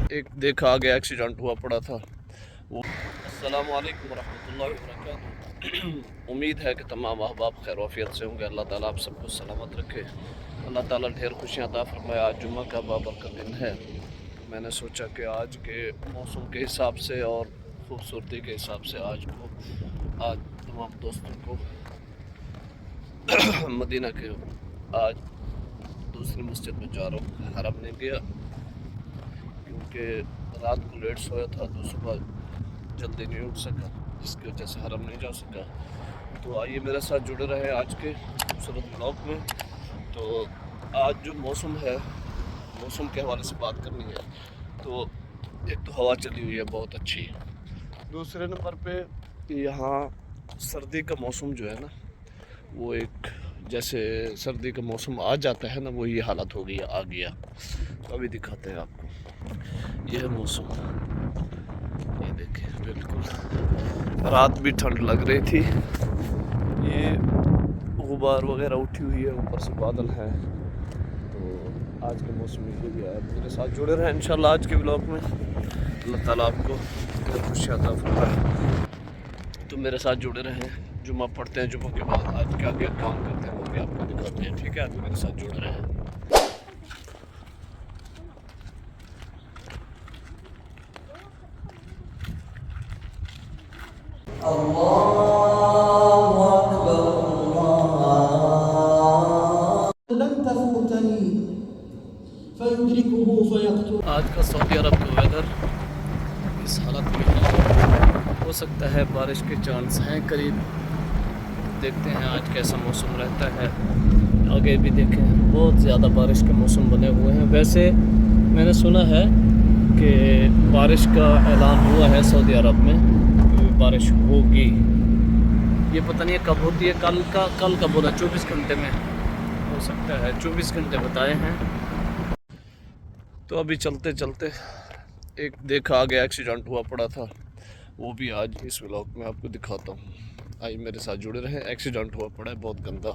एक देखा आगे एक्सीडेंट हुआ पड़ा था वो। अस्सलाम वालेकुम रहमतुल्लाहि व बरकातुहू। उम्मीद है कि तमाम अहबाब खैर वाफियत से होंगे। अल्लाह ताला आप सबको सलामत रखे। अल्लाह ताला ढेर खुशियाँ अता फरमाए। आज जुम्मा का बाबरकत दिन है, तो मैंने सोचा कि आज के मौसम के हिसाब से और ख़ूबसूरती के हिसाब से आज तमाम दोस्तों को मदीना के आज दूसरी मस्जिद में जा रहा हूँ। हरम नहीं गया क्योंकि रात को लेट सोया था तो सुबह जल्दी नहीं उठ सका, जिसकी वजह से हरम नहीं जा सका। तो आइए मेरे साथ जुड़े रहे आज के खूबसूरत ब्लॉग में। तो आज जो मौसम है, मौसम के हवाले से बात करनी है। तो एक तो हवा चली हुई है बहुत अच्छी, दूसरे नंबर पे यहाँ सर्दी का मौसम जो है ना, वो एक जैसे सर्दी का मौसम आ जाता है ना, वो ये हालत हो गई, आ गया। तो अभी दिखाते हैं आपको, यह है मौसम। ये देखिए, बिल्कुल रात भी ठंड लग रही थी। ये गुबार वगैरह उठी हुई है, ऊपर से बादल है। तो आज के मौसम में ये भी है। मेरे साथ जुड़े रहें इंशाल्लाह आज के ब्लॉग में। अल्लाह ताला आपको खुशियाँ अता फरमाए। तो मेरे साथ जुड़े रहें। जुम्मा पढ़ते हैं, जुम्मे के बाद आज क्या क्या काम करते हैं वो भी आपको दिखाते हैं। ठीक है, तो मेरे साथ जुड़े रहें। आज का सऊदी अरब का वेदर इस हालत में है। हो सकता है बारिश के चांस हैं करीब। देखते हैं आज कैसा मौसम रहता है। आगे भी देखें, बहुत ज़्यादा बारिश के मौसम बने हुए हैं। वैसे मैंने सुना है कि बारिश का ऐलान हुआ है सऊदी अरब में, बारिश होगी। ये पता नहीं है कब होती है। कल का बोला 24 घंटे में हो सकता है, 24 घंटे बताए हैं। तो अभी चलते चलते एक देखा आगे एक्सीडेंट हुआ पड़ा था, वो भी आज इस व्लॉग में आपको दिखाता हूँ। आइए मेरे साथ जुड़े रहें। एक्सीडेंट हुआ पड़ा है बहुत गंदा।